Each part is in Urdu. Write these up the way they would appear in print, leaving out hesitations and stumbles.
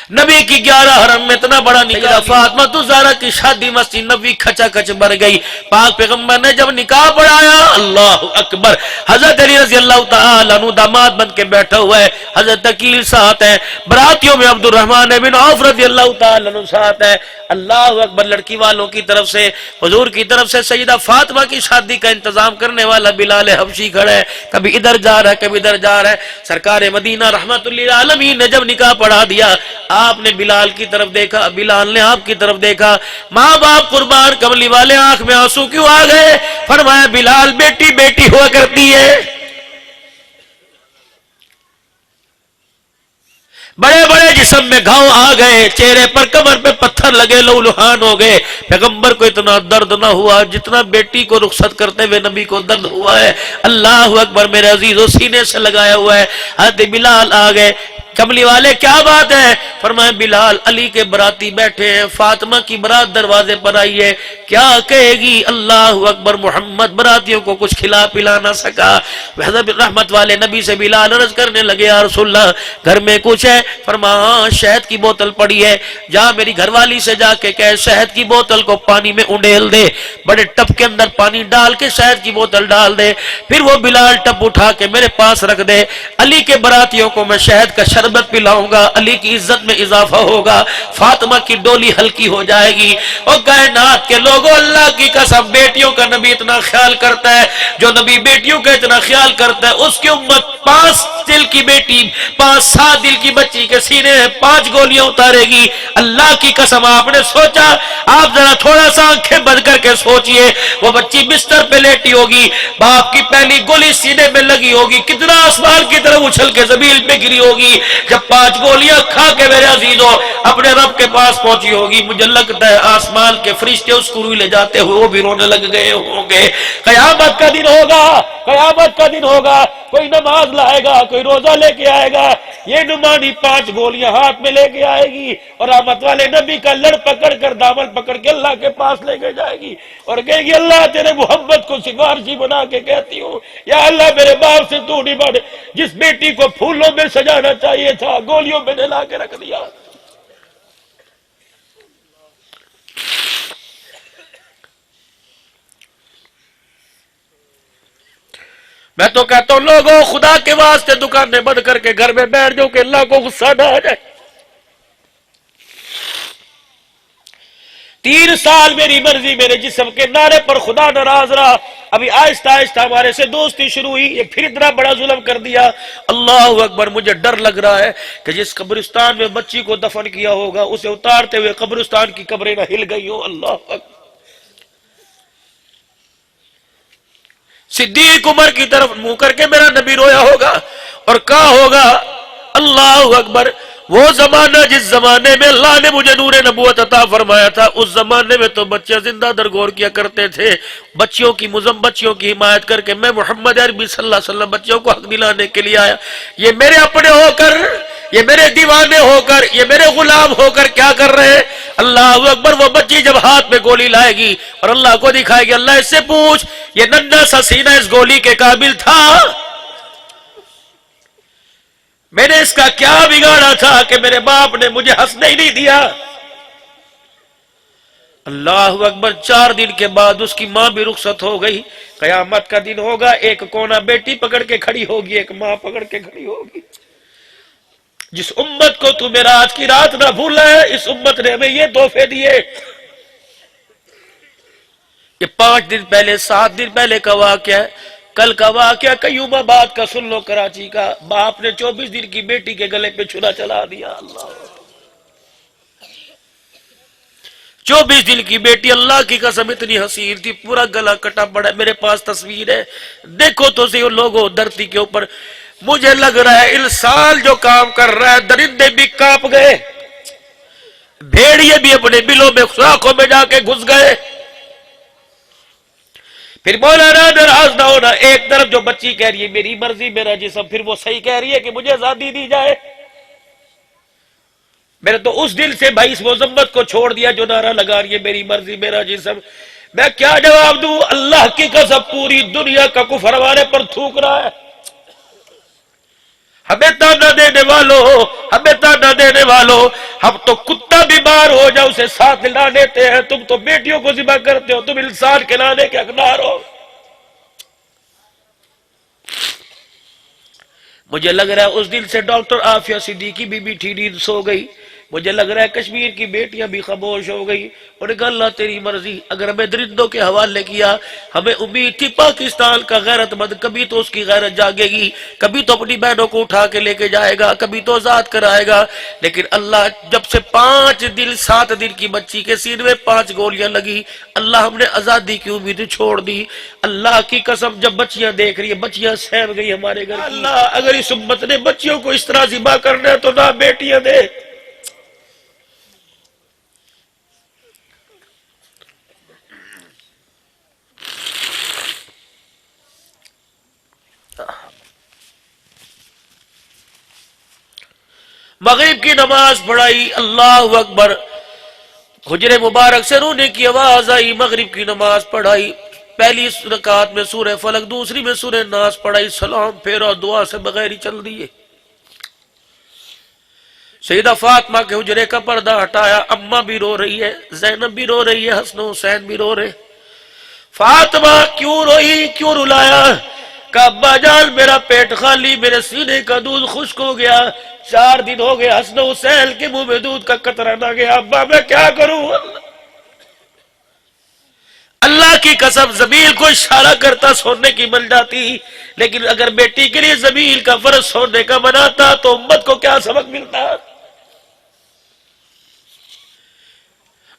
نبی کی 11 حرم میں اتنا بڑا نکاح، فاطمہ الزہرا کی شادی مسجد نبی کھچا کھچ بھر گئی۔ پاک پیغمبر نے جب نکاح پڑھایا، اللہ اکبر، حضرت علی رضی اللہ تعالیٰ عنہ داماد بن کے بیٹھا ہوا ہے، حضرت عقیل ساتھ ہے، براتیوں میں عبد الرحمن بن عوف رضی اللہ تعالیٰ عنہ ساتھ ہے، اللہ اکبر، لڑکی والوں کی طرف سے، حضور کی طرف سے سیدہ فاطمہ کی شادی کا انتظام کرنے والا بلال حبشی کھڑا ہے، کبھی ادھر جا رہا ہے کبھی ادھر جا رہا ہے۔ سرکار مدینہ رحمت للعالمین نے جب نکاح پڑھا دیا، آپ نے بلال کی طرف دیکھا، بلال نے آپ کی طرف دیکھا، ماں باپ قربان، کملی والے آنکھ میں آنسو کیوں آ گئے؟ فرمایا بلال بیٹی بیٹی ہوا کرتی ہے، بڑے بڑے جسم میں گھاؤ آ گئے، چہرے پر کمر پہ پتھر لگے، لہو لہان ہو گئے، پیغمبر کو اتنا درد نہ ہوا جتنا بیٹی کو رخصت کرتے ہوئے نبی کو درد ہوا ہے۔ اللہ اکبر، میرے عزیزو، سینے سے لگایا ہوا ہے۔ حضرت بلال آ گئے، کملی والے کیا بات ہے؟ فرمائے بلال، علی کے براتی بیٹھے ہیں، فاطمہ کی برات دروازے پر آئی ہے، کیا کہے گی؟ اللہ اکبر، محمد براتیوں کو کچھ کھلا پلا نہ سکا۔ حضرت رحمت والے نبی سے بلال عرض کرنے لگے، یا رسول اللہ گھر میں کچھ ہے؟ فرمایا شہد کی بوتل پڑی ہے، جا میری گھر والی سے جا کے کہے شہد کی بوتل کو پانی میں انڈیل دے، بڑے ٹپ کے اندر پانی ڈال کے شہد کی بوتل ڈال دے، پھر وہ بلال ٹپ اٹھا کے میرے پاس رکھ دے، علی کے براتیوں کو میں شہد کا شربت پلاؤں گا، علی کی عزت میں اضافہ ہوگا، فاطمہ کی ڈولی ہلکی ہو جائے گی۔ اور کائنات کے لوگوں، اللہ کی قسم، بیٹیوں کا نبی اتنا خیال کرتا ہے، جو نبی بیٹیوں کا اتنا خیال کرتا ہے، اس کی امت 5 دل کی بیٹی، 7 دل کی بچی کے سینے میں 5 گولیاں اتارے گی۔ اللہ کی قسم، آپ نے سوچا، آپ ذرا تھوڑا سا آنکھیں بند کر کے سوچئے، وہ بچی بستر پہ لیٹی ہوگی، باپ کی پہلی گولی سینے میں لگی ہوگی، کتنا آسمان کی طرف اچھل کے زمین پہ گری ہوگی، جب 5 گولیاں کھا کے میرے عزیزوں اپنے رب کے پاس پہنچی ہوگی، مجھے لگتا ہے آسمان کے فرشتے اس کو روئی لے جاتے ہوئے وہ بھی رونے لگ گئے ہوں گے۔ قیامت کا دن ہوگا، قیامت کا دن ہوگا، کوئی نماز لائے گا، کوئی روزہ لے کے آئے گا، یہ نمانی 5 گولیاں ہاتھ میں لے کے آئے گی، اور رحمت والے نبی کا لڑ پکڑ کر دامن پکڑ کے اللہ کے پاس لے کے جائے گی، اور کہے گی اللہ تیرے محمد کو سفارشی بنا کے کہتی ہوں، یا اللہ میرے باپ سے تو نہیں بڑھ، جس بیٹی کو پھولوں میں سجانا چاہیے تھا گولیوں میں نے لا کے رکھ دیا۔ میں تو کہتا ہوں لوگوں، خدا کے واسطے دکانیں بند کر کے گھر میں بیٹھ جاؤ کہ اللہ کو غصہ نہ آ جائے۔ 3 سال میری مرضی میرے جسم کے نعرے پر خدا ناراض رہا، ابھی آہستہ آہستہ ہمارے سے دوستی شروع ہوئی، یہ پھر اتنا بڑا ظلم کر دیا۔ اللہ اکبر، مجھے ڈر لگ رہا ہے کہ جس قبرستان میں بچی کو دفن کیا ہوگا اسے اتارتے ہوئے قبرستان کی قبریں نہ ہل گئی ہو۔ اللہ اکبر، صدیق عمر کی طرف منہ کر کے میرا نبی رویا ہوگا اور کہا ہوگا اللہ اکبر، وہ زمانہ جس زمانے میں اللہ نے مجھے نور نبوت عطا فرمایا تھا، اس زمانے میں تو بچے زندہ درگور کیا کرتے تھے، بچیوں کی حمایت کر کے میں محمد عربی صلی اللہ علیہ وسلم بچیوں کو حق دلانے کے لیے آیا۔ یہ میرے اپنے ہو کر، یہ میرے دیوانے ہو کر، یہ میرے غلام ہو کر کیا کر رہے ہیں؟ اللہ اکبر، وہ بچی جب ہاتھ میں گولی لائے گی اور اللہ کو دکھائے گی، اللہ اس سے پوچھ یہ ننھا سا سینہ اس گولی کے قابل تھا؟ میں نے اس کا کیا بگاڑا تھا کہ میرے باپ نے مجھے ہنسنے ہی نہیں دیا؟ اللہ اکبر، 4 دن کے بعد اس کی ماں بھی رخصت ہو گئی۔ قیامت کا دن ہوگا، ایک کونا بیٹی پکڑ کے کھڑی ہوگی، ایک ماں پکڑ کے کھڑی ہوگی۔ جس امت کو تو میرا آج کی رات نہ بھولا ہے، اس امت نے ہمیں یہ تحفے دیے۔ یہ 5 دن پہلے، 7 دن پہلے کا واقعہ ہے، کل کا واقعہ قیوم آباد کا سن لو، کراچی کا، باپ نے 24 دن کی بیٹی کے گلے پہ چھرا چلا دیا۔ اللہ، 24 دن کی بیٹی، اللہ کی قسم اتنی حسین تھی، پورا گلا کٹا پڑا ہے، میرے پاس تصویر ہے، دیکھو تو صحیح لوگوں دھرتی کے اوپر۔ مجھے لگ رہا ہے انسان جو کام کر رہا ہے، درندے بھی کانپ گئے، بھیڑیے بھی اپنے بلوں میں سوراخوں میں جا کے گھس گئے۔ پھر مولانا ناراض نہ ہونا، ایک طرف جو بچی کہہ رہی ہے میری مرضی میرا جسم، پھر وہ صحیح کہہ رہی ہے کہ مجھے آزادی دی جائے۔ میں نے تو اس دل سے بھائی اس مذمت کو چھوڑ دیا جو نعرہ لگا رہی ہے میری مرضی میرا جسم۔ میں کیا جواب دوں؟ اللہ کی قسم پوری دنیا کا کفر ہمارے پر تھوک رہا ہے، ہمیں تانا دینے والوں، ہمیں تانا دینے والوں، ہم تو کتا بیمار ہو جائے اسے ساتھ لا دیتے ہیں، تم تو بیٹیوں کو ذبح کرتے ہو، تم انسان کے لانے کے حقدار ہو۔ مجھے لگ رہا ہے اس دن سے ڈاکٹر عافیہ صدیقی بھی میٹھی نیند سو گئی، مجھے لگ رہا ہے کشمیر کی بیٹیاں بھی خاموش ہو گئی، اور کہا اللہ تیری مرضی۔ اگر ہمیں درندوں کے حوالے کیا، ہمیں امید تھی پاکستان کا غیرت مند کبھی تو اس کی غیرت جاگے گی، کبھی تو اپنی بہنوں کو اٹھا کے لے کے جائے گا، کبھی تو آزاد کرائے گا، لیکن اللہ جب سے 5 دن 7 دن کی بچی کے سینے میں 5 گولیاں لگی، اللہ ہم نے آزادی کی امید چھوڑ دی۔ اللہ کی قسم جب بچیاں دیکھ رہی ہیں، بچیاں سہم گئی ہمارے گھر۔ اللہ اگر اس امت نے بچیوں کو اس طرح ذبح کرنا ہے تو نہ بیٹیاں دے۔ مغرب کی نماز پڑھائی، اللہ اکبر، حجر مبارک سے رونے کی آواز آئی، مغرب کی نماز پڑھائی، پہلی رکعت میں سورہ فلق، دوسری میں سورہ ناس پڑھائی، سلام پھیرا، دعا سے بغیر ہی چل دیے۔ سیدہ فاطمہ کے حجرے کا پردہ ہٹایا، اماں بھی رو رہی ہے، زینب بھی رو رہی ہے، حسن و حسین بھی رو رہے۔ فاطمہ کیوں روئی، کیوں رلایا؟ کہ ابا جان میرا پیٹ خالی، میرے سینے کا دودھ خشک ہو گیا، 4 دن ہو گیا حسن و حسین کے منہ میں دودھ کا قطرہ نہ گیا، ابا میں کیا کروں؟ اللہ کی قسم زمین کو اشارہ کرتا سونے کی مل جاتی، لیکن اگر بیٹی کے لیے زمین کا فرض سونے کا بناتا تو امت کو کیا سبق ملتا؟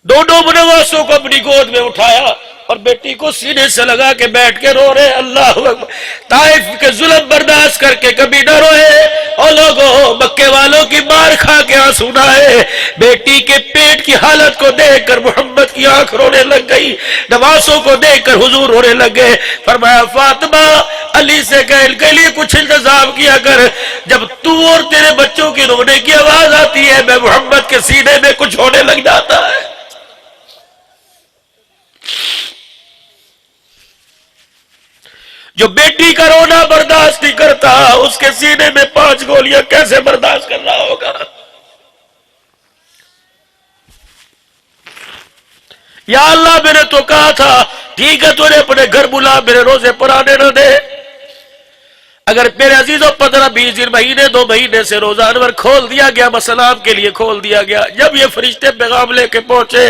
دونوں بنواسوں کو اپنی گود میں اٹھایا اور بیٹی کو سینے سے لگا کے بیٹھ کے رو رہے، اللہ اکبر۔ طائف کے ظلم برداشت کر کے کبھی نہ روئے، اور لوگوں مکے والوں کی مار کھا کے آنسو نہ آئے، بیٹی کے پیٹ کی حالت کو دیکھ کر محمد کی آنکھ رونے لگ گئی، نواسوں کو دیکھ کر حضور رونے لگ گئے۔ فرمایا فاطمہ علی سے کہ ان کے لیے کچھ انتظام کیا کر، جب تو اور تیرے بچوں کی رونے کی آواز آتی ہے میں محمد کے سینے میں کچھ ہونے لگ جاتا ہے۔ جو بیٹی کا رونا برداشت نہیں کرتا اس کے سینے میں 5 گولیاں کیسے برداشت کر رہا ہوگا؟ یا اللہ میں نے تو کہا تھا ٹھیک ہے تو نے اپنے گھر بلا، میرے روزے پر آنے نہ دے۔ اگر میرے عزیزوں 15-20 دن مہینے 2 مہینے سے روزہ انور کھول دیا گیا، مسلام کے لیے کھول دیا گیا، جب یہ فرشتے پیغام لے کے پہنچے،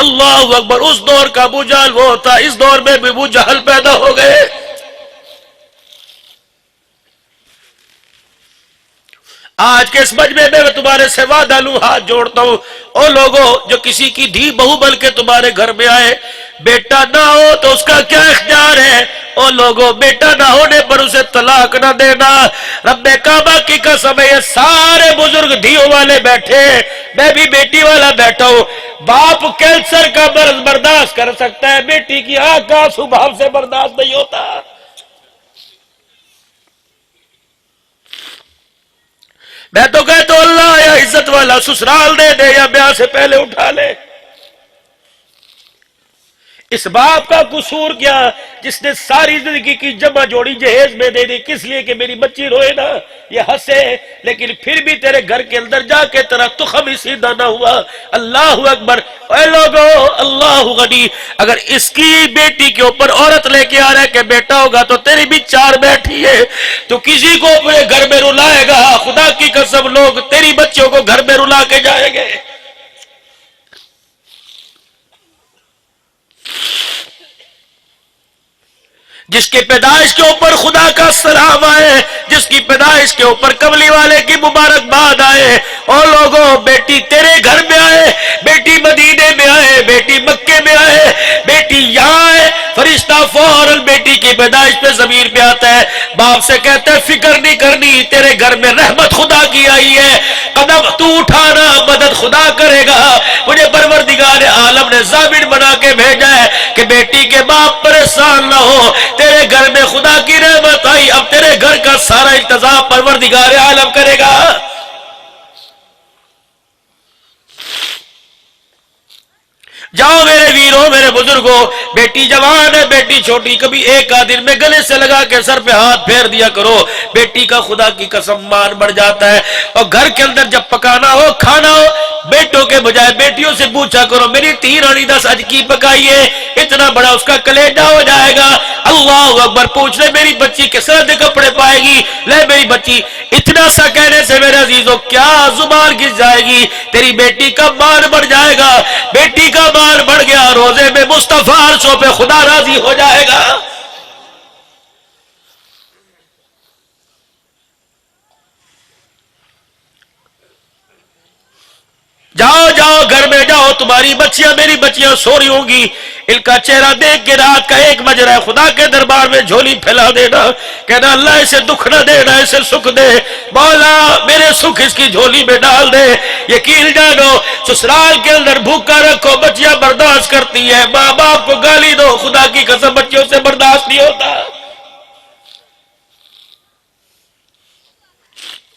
اللہ اکبر، اس دور کا ابو جہل وہ ہوتا، اس دور میں بھی ابو جہل پیدا ہو گئے۔ آج کے اس مجمع میں تمہارے سے وعدہ لوں، ہاتھ جوڑتا ہوں، او لوگوں جو کسی کی دھی بہو بلکہ تمہارے گھر میں آئے، بیٹا نہ ہو تو اس کا کیا اختیار ہے؟ او لوگوں بیٹا نہ ہونے پر اسے طلاق نہ دینا۔ رب کعبہ کی قسم ہے یہ سارے بزرگ دھیوں والے بیٹھے، میں بھی بیٹی والا بیٹھا ہوں، باپ کینسر کا مرض برداشت کر سکتا ہے، بیٹی کی آنکھ کا آنسو باپ سے برداشت نہیں ہوتا۔ میں تو کہتا ہوں اللہ یا عزت والا سسرال دے دے یا بیاہ سے پہلے اٹھا لے۔ اس باپ کا قصور کیا جس نے ساری زندگی کی جمع جوڑی جہیز میں دے دی، کس لیے کہ میری بچی روئے نا، یہ ہنسے، لیکن پھر بھی تیرے گھر کے اندر جا کے تیرا تخم ہی سیدھا نہ ہوا۔ اللہ اکبر، اے لوگو اللہ غنی، اگر اس کی بیٹی کے اوپر عورت لے کے آ رہا ہے کہ بیٹا ہوگا تو تیری بھی 4 بیٹھی ہے، تو کسی کو اپنے گھر میں رلائے گا، خدا کی قسم لوگ تیری بچوں کو گھر میں رلا کے جائیں گے۔ جس کی پیدائش کے اوپر خدا کا سلام آئے، جس کی پیدائش کے اوپر کملی والے کی مبارکباد آئے، اور لوگوں بیٹی تیرے گھر میں آئے، بیٹی مدینے میں آئے، بیٹی مکے میں آئے، بیٹی یہاں آئے، فرشتہ فوراً بیٹی کی پیدائش پہ زمین پہ آتا ہے، باپ سے کہتا ہے فکر نہیں کرنی، تیرے گھر میں رحمت خدا کی آئی ہے، قدم تو اٹھانا مدد خدا کرے گا۔ مجھے پروردگار عالم نے ضامن بنا کے بھیجا ہے کہ بیٹی کے باپ پریشان نہ ہو، تیرے گھر میں خدا کی رحمت آئی، اب تیرے گھر کا سارا انتظام پروردگار عالم کرے گا۔ جاؤ میرے ویروں میرے بزرگوں، بیٹی جوان ہے بیٹی چھوٹی، کبھی ایک آدھ دن میں گلے سے لگا کے سر پہ ہاتھ پھیر دیا کرو، بیٹی کا خدا کی قسم مان بڑھ جاتا ہے۔ اور گھر کے اندر جب پکانا ہو کھانا ہو، بیٹوں کے بجائے بیٹیوں سے پوچھا کرو میری تھی رانی دس اج کی پکائیے، اتنا بڑا اس کا کلیجہ ہو جائے گا۔ اللہ اکبر، پوچھ لے میری بچی کس طرح کے کپڑے پائے گی، لے میری بچی، اتنا سا کہنے سے میرے عزیزوں کیا زبان گھس جائے گی، تیری بیٹی کا مان بڑھ جائے گا، بیٹی کا مان بڑھ گیا، روزے میں مصطفیٰ عرشوں پہ خدا راضی ہو جائے گا۔ جاؤ جاؤ گھر میں جاؤ، تمہاری بچیاں میری بچیاں سو رہی ہوں گی، ان کا چہرہ دیکھ کے رات کا 1 بج رہا ہے، خدا کے دربار میں جھولی پھیلا دینا، کہنا اللہ اسے دکھ نہ دینا، اسے سکھ دے، مولا میرے سکھ اس کی جھولی میں ڈال دے۔ یقین جانو سسرال کے اندر بھوکا رکھو، بچیاں برداشت کرتی ہیں، ماں باپ کو گالی دو، خدا کی قسم بچیوں سے برداشت نہیں ہوتا۔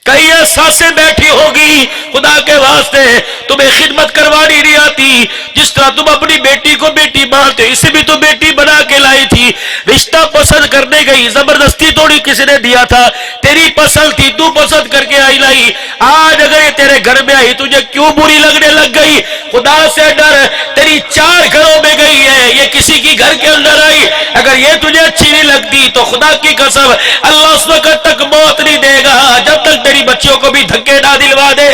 کئی ساسیں بیٹھی ہوگی، خدا کے واسطے تمہیں خدمت کروانی نہیں آتی، جس طرح تم اپنی بیٹی کو بیٹی مانتے، اسے بھی تو بیٹی بنا کے لائی تھی، رشتہ پسند کرنے گئی، زبردستی تھوڑی کسی نے دیا تھا، تیری پسند تھی، تو پسند کر کے آئی لائی، آج اگر یہ تیرے گھر میں آئی تجھے کیوں بری لگنے لگ گئی؟ خدا سے ڈر، تیری 4 گھروں میں گئی ہے، یہ کسی کی گھر کے اندر آئی، اگر یہ تجھے اچھی نہیں لگتی تو خدا کی قسم اللہ اس وقت تک موت نہیں دے گا جب تک تیری بچیوں کو بھی دھکے نہ دلوا دے۔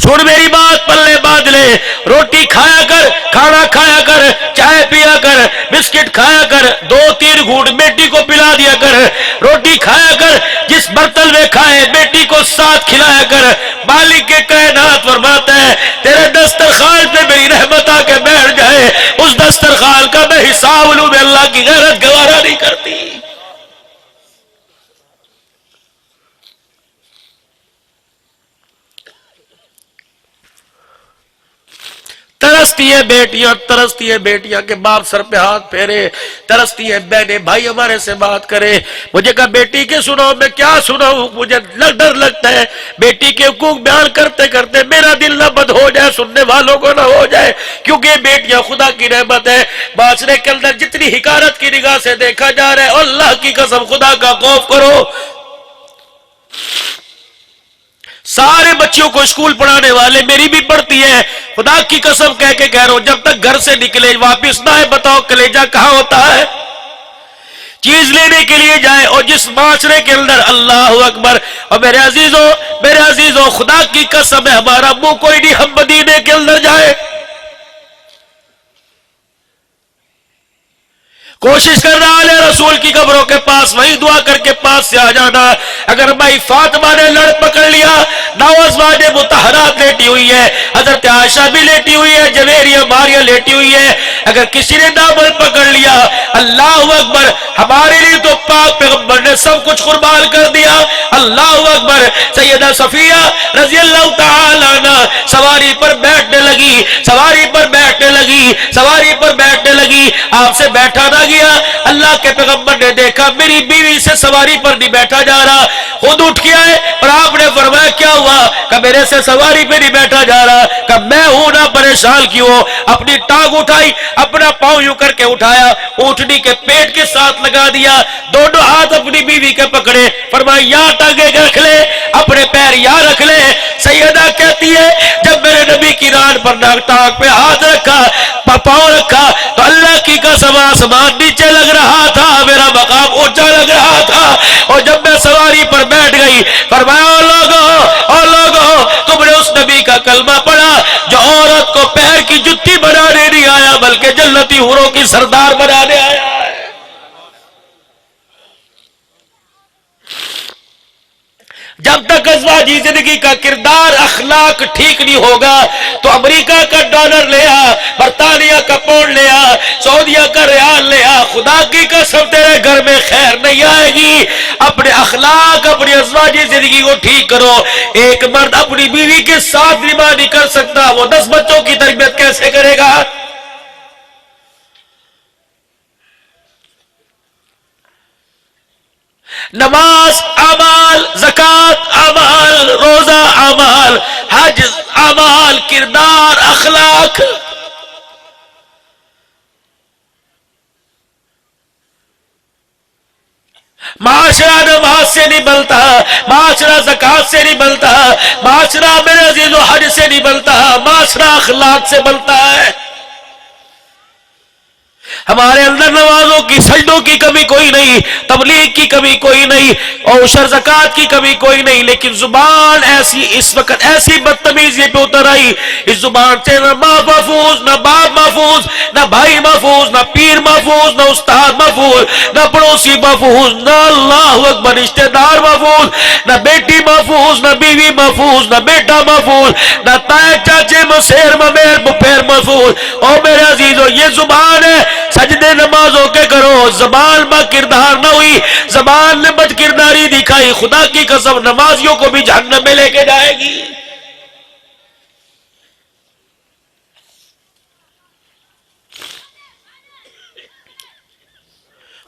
سن میری بات، پلے باندھ لے، روٹی کھایا کر، کھانا کھایا کر، چائے پیا کر، بسکٹ کھایا کر، 2-3 گھونٹ بیٹی کو پلا دیا کر، روٹی کھایا کر، جس برتن میں کھائے بیٹی کو ساتھ کھلایا کر۔ مالک کے کائنات فرماتا ہے تیرے دسترخوان پہ میری رحمت آ کے بیٹھ جائے، اس دسترخوان کا میں حساب لوں، میں اللہ کی غیرت گوارا نہیں کرتی۔ ترستی ہے بیٹیاں کہ باپ سر پہ ہاتھ پھیرے، ترستی ہے بہنیں بھائی ہمارے سے بات کرے۔ مجھے کہا بیٹی کے سناؤ، میں کیا سناؤں، مجھے ڈر لگتا ہے بیٹی کے حقوق بیان کرتے کرتے میرا دل نہ بد ہو جائے، سننے والوں کو نہ ہو جائے، کیونکہ بیٹیاں خدا کی رحمت ہے۔ معاشرے کے اندر جتنی حقارت کی نگاہ سے دیکھا جا رہا ہے، اللہ کی قسم خدا کا خوف کرو۔ سارے بچوں کو اسکول پڑھانے والے، میری بھی پڑھتی ہے، خدا کی قسم کہہ کے کہہ رہا ہوں جب تک گھر سے نکلے واپس نہ آئے، بتاؤ کلیجہ کہاں ہوتا ہے؟ چیز لینے کے لیے جائے، اور جس معاشرے کے اندر اللہ اکبر، اور میرے عزیزوں خدا کی قسم ہے ہمارا منہ کوئی نہیں، ہم مدینے کے اندر جائے، کوشش کر رہا ہے رسول کی قبروں کے پاس وہی دعا کر کے پاس سے آ جانا۔ اگر بھائی فاطمہ نے لڑ پکڑ لیا، 9 ازواج مطہرات لیٹی ہوئی ہے، حضرت عائشہ بھی لیٹی ہوئی ہے، جویریہ ماریہ لیٹی ہوئی ہے، اگر کسی نے دامن پکڑ لیا، اللہ اکبر، ہمارے لیے تو پاک پیغمبر نے سب کچھ قربان کر دیا، اللہ اکبر۔ سیدہ صفیہ رضی اللہ تعالی عنہ سواری پر بیٹھنے لگی، سواری پر بیٹھنے لگی، سواری پر بیٹھنے لگی، آپ سے بیٹھا نہ گیا۔ اللہ کے پیغمبر نے دیکھا میری بیوی سے سواری پر نہیں بیٹھا جا رہا، خود اٹھ کے آئے اور آپ نے فرمایا کیا ہوا؟ کہ میرے سے سواری پہ نہیں بیٹھا جا رہا، کہ میں ہوں نا پریشان کیوں؟ اپنی ٹانگ اٹھائی، اپنا پاؤں یوں کر کے اٹھایا، اونٹنی کے پیٹ کے ساتھ لگا دیا، دونوں ہاتھ اپنی بیوی کے پکڑے، فرمایا یا ٹانگیں رکھ لے، اپنے پیر یا رکھ لے۔ سیدہ کہتی ہے جب میرے نبی کی ران پر ٹانگ پہ ہاتھ رکھا، پاؤں رکھا، تو اللہ کی قسم آسمان نیچے لگ رہا تھا، میرا مقام اونچا لگ رہا تھا، اور جب میں سواری پر بیٹھ گئی فرمایا او لوگو تم نے اس نبی کا کلمہ پڑھا جو عورت کو پیر کی جتی بنانے نہیں آیا بلکہ جنتی حوروں کی سردار بنانے آیا ہے۔ جب تک ازواجی زندگی کا کردار اخلاق ٹھیک نہیں ہوگا تو امریکہ کا ڈالر لے آ، برطانیہ کا پاؤنڈ لے آ، سعودیہ کا ریال لے آ، خدا کی قسم تیرے گھر میں خیر نہیں آئے گی۔ اپنے اخلاق، اپنی ازواجی زندگی کو ٹھیک کرو۔ ایک مرد اپنی بیوی کے ساتھ نباہ نہیں کر سکتا، وہ 10 بچوں کی تربیت کیسے کرے گا؟ نماز اعمال، زکات اعمال، روزہ اعمال، اقوال، حج، اعمال، کردار، اخلاق. معاشرہ نماز سے نہیں بنتا، معاشرہ زکوٰۃ سے نہیں بنتا، معاشرہ میرے عزیزو حج سے نہیں بنتا، معاشرہ اخلاق سے بنتا ہے. ہمارے اندر نمازوں کی، سجدوں کی کمی کوئی نہیں، تبلیغ کی کمی کوئی نہیں، اور عشر زکوٰۃ کی کمی کوئی نہیں، لیکن زبان ایسی اس وقت ایسی بدتمیزی پہ اتر آئی، اس زبان سے نہ ماں محفوظ، نہ باپ محفوظ، نہ بھائی محفوظ، نہ پیر محفوظ، نہ استاد محفوظ، نہ پڑوسی محفوظ، نہ اللہ اکبر رشتہ دار محفوظ، نہ بیٹی محفوظ، نہ بیوی محفوظ، نہ بیٹا محفوظ، نہ تائے چاچے مسیر ممیر بپیر محفوظ. او میرے عزیزو یہ زبان ہے، سجدے نمازوں کے کرو، زبان با کردار نہ ہوئی، زبان نے بد کرداری دکھائی، خدا کی قسم نمازیوں کو بھی جہنم میں لے کے جائے گی.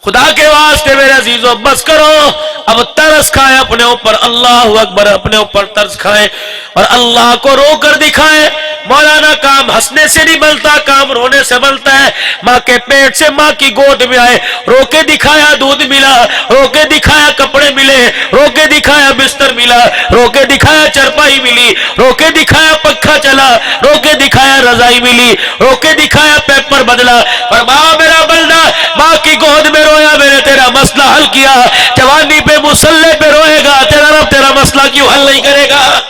خدا کے واسطے میرے عزیزو بس کرو، اب ترس کھائیں اپنے اوپر، اللہ اکبر، اپنے اوپر ترس کھائیں اور اللہ کو رو کر دکھائیں. مولانا کام ہنسنے سے نہیں بنتا، کام رونے سے بنتا ہے. ماں کے پیٹ سے ماں کی گود میں آئے، رو کے دکھایا دودھ ملا، رو کے دکھایا کپڑے ملے، رو کے دکھایا بستر ملا، رو کے دکھایا چرپائی ملی، رو کے دکھایا پنکھا چلا، رو کے دکھایا رضائی ملی، رو کے دکھایا پیپر بدلا. اور ماں میرا بندہ ماں کی گود میں رویا، میں نے تیرا مسئلہ حل کیا. جوانی پہ مصلے پہ روئے گا، تیرا رب تیرا مسئلہ کیوں حل نہیں کرے گا؟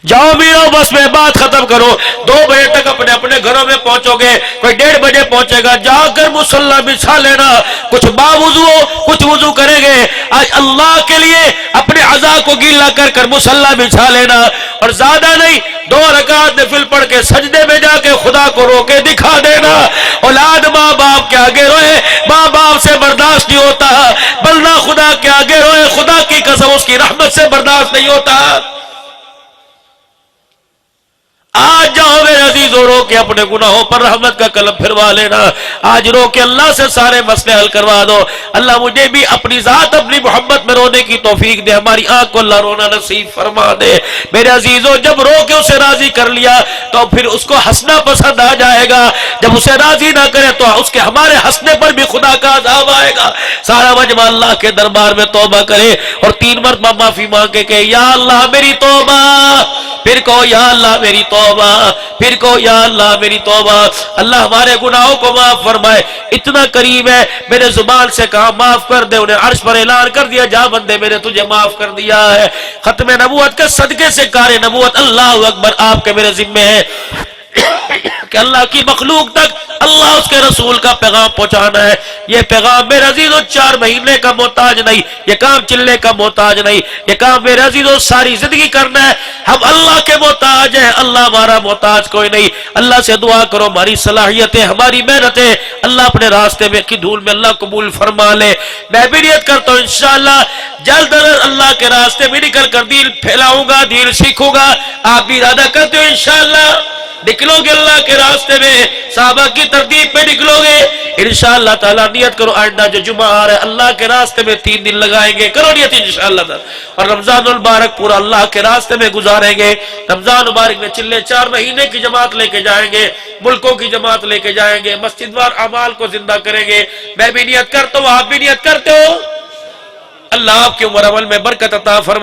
جاؤ میرو بس میں بات ختم کرو. 2 بجے تک اپنے اپنے گھروں میں پہنچو گے، کوئی 1:30 بجے پہنچے گا. جا کر مصلی بچھا لینا، کچھ باوضو کچھ وضو کریں گے. آج اللہ کے لیے اپنے عزا کو گیلا کر کر مصلی بچھا لینا، اور زیادہ نہیں 2 رکعت نفل پڑھ کے سجدے میں جا کے خدا کو رو کے دکھا دینا. اولاد ماں باپ کے آگے روئے، ماں باپ سے برداشت نہیں ہوتا، بندہ خدا کے آگے روئے، خدا کی قسم اس کی رحمت سے برداشت نہیں ہوتا. آج جاؤ میرے عزیزو، رو کے اپنے گناہوں پر رحمت کا قلم پھروا لینا. آج رو کے اللہ سے سارے مسئلے حل کروا دو. اللہ مجھے بھی اپنی ذات اپنی محبت میں رونے کی توفیق دے، ہماری آنکھ کو اللہ رونا نصیب فرما دے. میرے عزیزو جب رو کے اسے راضی کر لیا تو پھر اس کو ہنسنا پسند آ جائے گا. جب اسے راضی نہ کرے تو اس کے ہمارے ہنسنے پر بھی خدا کا عذاب آئے گا. سارا مجمع اللہ کے دربار میں توبہ کرے اور 3 مرتبہ معافی مانگے کہ یا اللہ میری توبہ، پھر کہو یا اللہ میری توبہ، پھر کہو یا اللہ میری توبہ. اللہ ہمارے گناہوں کو معاف فرمائے. اتنا قریب ہے، میرے زبان سے کہا معاف کر دے، انہیں عرش پر اعلان کر دیا جا بندے میں نے تجھے معاف کر دیا ہے. ختم نبوت کے صدقے سے کار نبوت اللہ اکبر آپ کے میرے ذمے ہے کہ اللہ کی مخلوق تک اللہ اس کے رسول کا پیغام پہنچانا ہے. یہ پیغام میرے عزیزو 4 مہینے کا محتاج نہیں، یہ کام چلنے کا محتاج نہیں، یہ کام میرے عزیزو ساری زندگی کرنا ہے. ہم اللہ کے محتاج ہیں، اللہ ہمارا محتاج کوئی نہیں. اللہ سے دعا کرو ہماری صلاحیتیں، ہماری محنتیں اللہ اپنے راستے میں کی دھول میں اللہ قبول فرما لے. میں بھی نیت کرتا ہوں انشاءاللہ جلد اللہ کے راستے میں نکل کر دین پھیلاؤں گا، دین سیکھوں گا. آپ بھی ارادہ کرتے ہو انشاءاللہ نکلو گے اللہ کے راستے میں، صحابہ کی ترتیب پہ نکلو گے انشاءاللہ تعالی. نیت کرو آئندہ جو جمعہ آ رہا ہے اللہ کے راستے میں 3 دن لگائیں گے، کرو نیت انشاءاللہ تعالی. اور رمضان المبارک پورا اللہ کے راستے میں گزاریں گے. رمضان مبارک میں چلے 4 مہینے کی جماعت لے کے جائیں گے، ملکوں کی جماعت لے کے جائیں گے، مسجد وار اعمال کو زندہ کریں گے. میں بھی نیت کرتا ہوں، آپ بھی نیت کرتے ہو. اللہ آپ کی عمر عمل میں برکت عطا فرمائے.